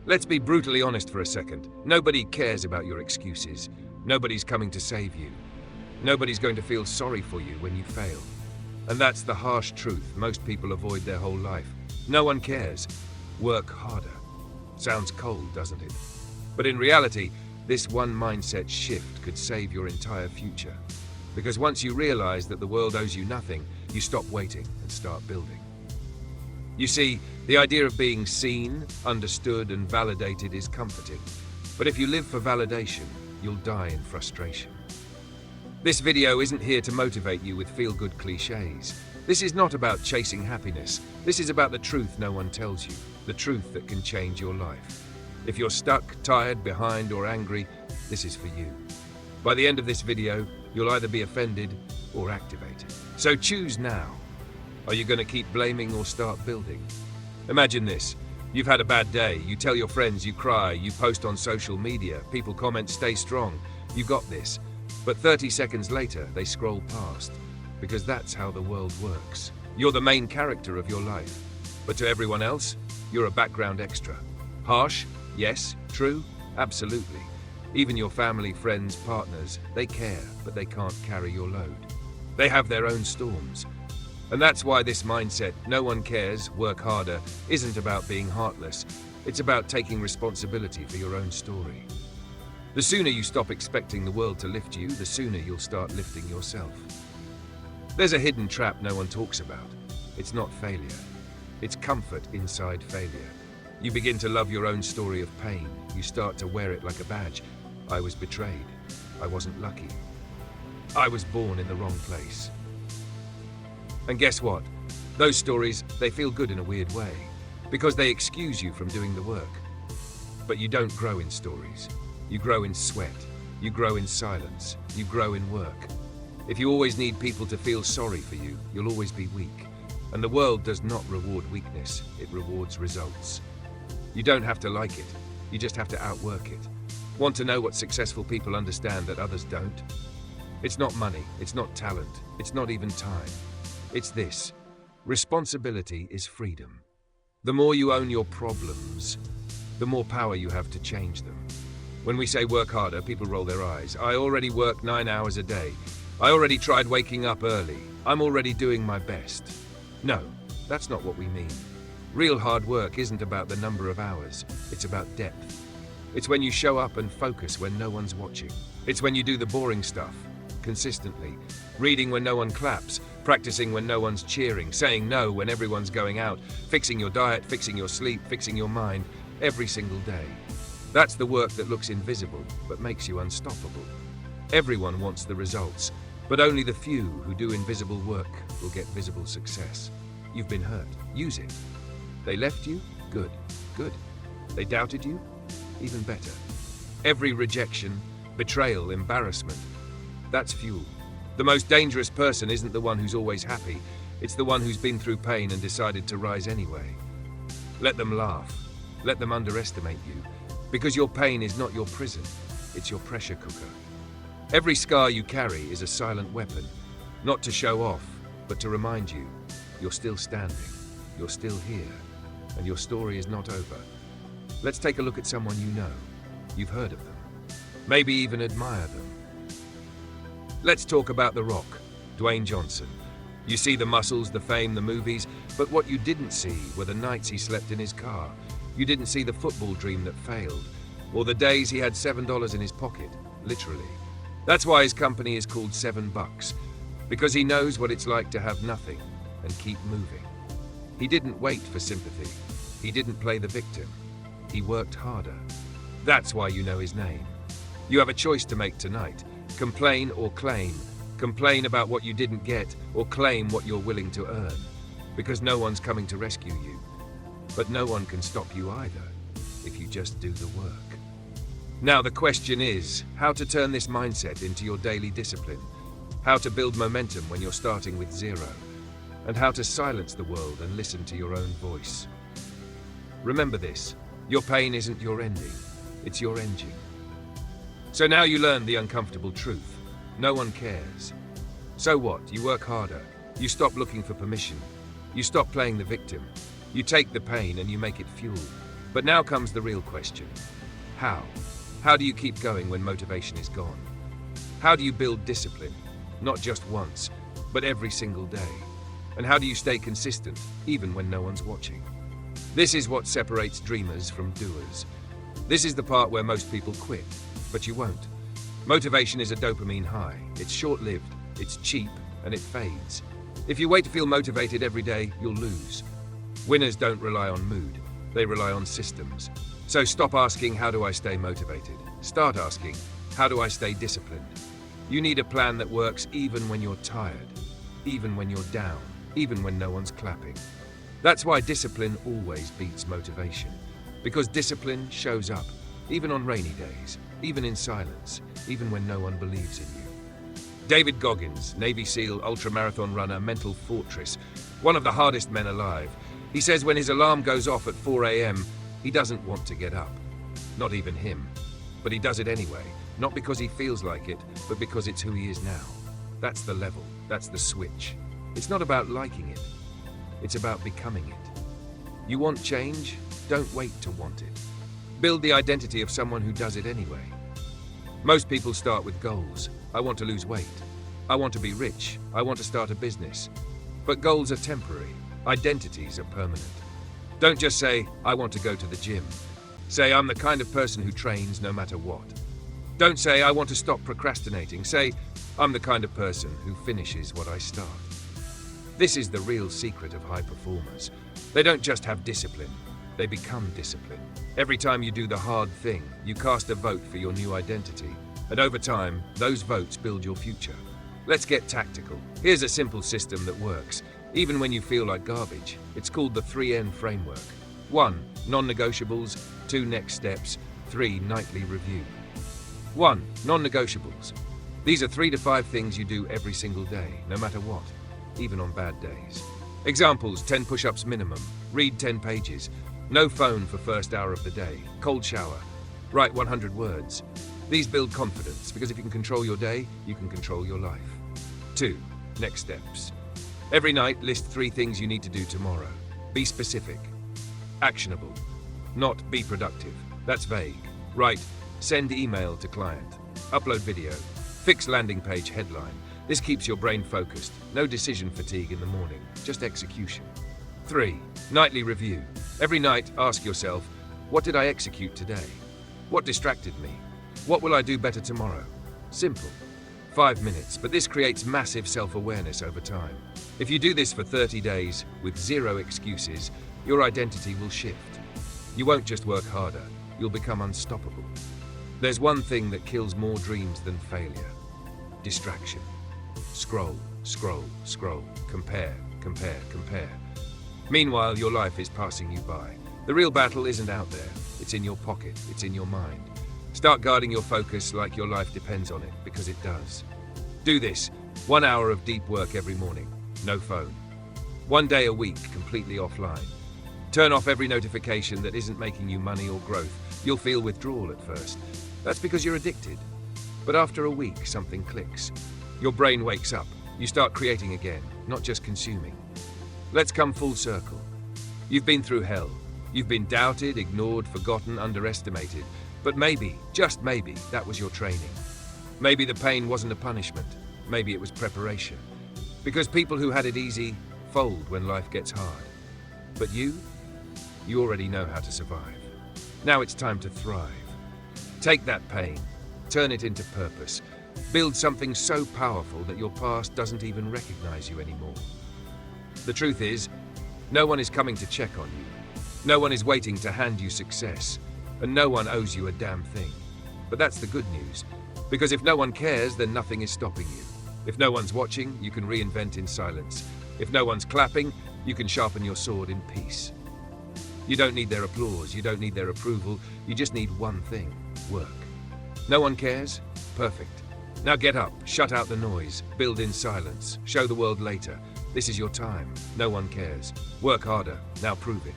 Let's be brutally honest for a second. Nobody cares about your excuses. Nobody's coming to save you. Nobody's going to feel sorry for you when you fail. And that's the harsh truth most people avoid their whole life. No one cares. Work harder. Sounds cold, doesn't it? But in reality, this one mindset shift could save your entire future. Because once you realize that the world owes you nothing, you stop waiting and start building. You see, the idea of being seen, understood, and validated is comforting. But if you live for validation, you'll die in frustration. This video isn't here to motivate you with feel-good cliches. This is not about chasing happiness. This is about the truth no one tells you, the truth that can change your life. If you're stuck, tired, behind, or angry, this is for you. By the end of this video, you'll either be offended or activated. So choose now. Are you going to keep blaming or start building? Imagine this. You've had a bad day. You tell your friends, you cry, you post on social media, people comment, stay strong. You got this. But 30 seconds later, they scroll past. Because that's how the world works. You're the main character of your life. But to everyone else, you're a background extra. Harsh? Yes. True? Absolutely. Even your family, friends, partners, they care, but they can't carry your load. They have their own storms. And that's why this mindset, no one cares, work harder, isn't about being heartless. It's about taking responsibility for your own story. The sooner you stop expecting the world to lift you, the sooner you'll start lifting yourself. There's a hidden trap no one talks about. It's not failure. It's comfort inside failure. You begin to love your own story of pain. You start to wear it like a badge. I was betrayed. I wasn't lucky. I was born in the wrong place. And guess what? Those stories, they feel good in a weird way, because they excuse you from doing the work. But you don't grow in stories. You grow in sweat. You grow in silence. You grow in work. If you always need people to feel sorry for you, you'll always be weak. And the world does not reward weakness, it rewards results. You don't have to like it, you just have to outwork it. Want to know what successful people understand that others don't? It's not money, it's not talent, it's not even time. It's this: responsibility is freedom. The more you own your problems, the more power you have to change them. When we say work harder, people roll their eyes. I already work 9 hours a day. I already tried waking up early. I'm already doing my best. No, that's not what we mean. Real hard work isn't about the number of hours. It's about depth. It's when you show up and focus when no one's watching. It's when you do the boring stuff, consistently. Reading when no one claps, practicing when no one's cheering, saying no when everyone's going out, fixing your diet, fixing your sleep, fixing your mind, every single day. That's the work that looks invisible, but makes you unstoppable. Everyone wants the results, but only the few who do invisible work will get visible success. You've been hurt. Use it. They left you? Good. Good. They doubted you? Even better. Every rejection, betrayal, embarrassment, that's fuel. The most dangerous person isn't the one who's always happy. It's the one who's been through pain and decided to rise anyway. Let them laugh. Let them underestimate you. Because your pain is not your prison. It's your pressure cooker. Every scar you carry is a silent weapon. Not to show off, but to remind you, you're still standing. You're still here. And your story is not over. Let's take a look at someone you know. You've heard of them. Maybe even admire them. Let's talk about The Rock, Dwayne Johnson. You see the muscles, the fame, the movies, but what you didn't see were the nights he slept in his car. You didn't see the football dream that failed, or the days he had $7 in his pocket, literally. That's why his company is called $7, because he knows what it's like to have nothing and keep moving. He didn't wait for sympathy. He didn't play the victim. He worked harder. That's why you know his name. You have a choice to make tonight. Complain or claim. Complain about what you didn't get, or claim what you're willing to earn. Because no one's coming to rescue you. But no one can stop you either, if you just do the work. Now the question is, how to turn this mindset into your daily discipline. How to build momentum when you're starting with zero. And how to silence the world and listen to your own voice. Remember this, your pain isn't your ending, it's your engine. So now you learn the uncomfortable truth. No one cares. So what? You work harder. You stop looking for permission. You stop playing the victim. You take the pain and you make it fuel. But now comes the real question. How? How do you keep going when motivation is gone? How do you build discipline? Not just once, but every single day. And how do you stay consistent, even when no one's watching? This is what separates dreamers from doers. This is the part where most people quit, but you won't. Motivation is a dopamine high. It's short-lived, it's cheap, and it fades. If you wait to feel motivated every day, you'll lose. Winners don't rely on mood, they rely on systems. So stop asking, how do I stay motivated? Start asking, how do I stay disciplined? You need a plan that works even when you're tired, even when you're down, even when no one's clapping. That's why discipline always beats motivation. Because discipline shows up, even on rainy days, even in silence, even when no one believes in you. David Goggins, Navy SEAL, ultramarathon runner, mental fortress, one of the hardest men alive. He says when his alarm goes off at 4 a.m., he doesn't want to get up. Not even him. But he does it anyway, not because he feels like it, but because it's who he is now. That's the level, that's the switch. It's not about liking it, it's about becoming it. You want change? Don't wait to want it. Build the identity of someone who does it anyway. Most people start with goals. I want to lose weight. I want to be rich. I want to start a business. But goals are temporary. Identities are permanent. Don't just say, I want to go to the gym. Say, I'm the kind of person who trains no matter what. Don't say, I want to stop procrastinating. Say, I'm the kind of person who finishes what I start. This is the real secret of high performers. They don't just have discipline, they become discipline. Every time you do the hard thing, you cast a vote for your new identity. And over time, those votes build your future. Let's get tactical. Here's a simple system that works, even when you feel like garbage. It's called the 3N framework. 1. Non-negotiables. 2. Next steps. 3. Nightly review. 1. Non-negotiables. These are 3 to 5 things you do every single day, no matter what, even on bad days. Examples: 10 push-ups minimum, read 10 pages, no phone for first hour of the day, cold shower, write 100 words. These build confidence, because if you can control your day, you can control your life. 2. Next steps. Every night, list 3 things you need to do tomorrow. Be specific. Actionable. Not be productive. That's vague. Write, send email to client. Upload video. Fix landing page headline. This keeps your brain focused. No decision fatigue in the morning, just execution. 3. Nightly review. Every night, ask yourself, what did I execute today? What distracted me? What will I do better tomorrow? Simple. 5 minutes, but this creates massive self-awareness over time. If you do this for 30 days, with 0 excuses, your identity will shift. You won't just work harder, you'll become unstoppable. There's one thing that kills more dreams than failure: distraction. Scroll, scroll, scroll, compare, compare, compare. Meanwhile, your life is passing you by. The real battle isn't out there, it's in your pocket, it's in your mind. Start guarding your focus like your life depends on it, because it does. Do this: 1 hour of deep work every morning, no phone. 1 day a week, completely offline. Turn off every notification that isn't making you money or growth. You'll feel withdrawal at first. That's because you're addicted. But after a week, something clicks. Your brain wakes up. You start creating again, not just consuming. Let's come full circle. You've been through hell. You've been doubted, ignored, forgotten, underestimated. But maybe, just maybe, that was your training. Maybe the pain wasn't a punishment. Maybe it was preparation. Because people who had it easy fold when life gets hard. But you already know how to survive. Now it's time to thrive. Take that pain, turn it into purpose. Build something so powerful that your past doesn't even recognize you anymore. The truth is, no one is coming to check on you. No one is waiting to hand you success. And no one owes you a damn thing. But that's the good news. Because if no one cares, then nothing is stopping you. If no one's watching, you can reinvent in silence. If no one's clapping, you can sharpen your sword in peace. You don't need their applause, you don't need their approval, you just need one thing: work. No one cares? Perfect. Now get up, shut out the noise, build in silence, show the world later. This is your time. No one cares. Work harder. Now prove it.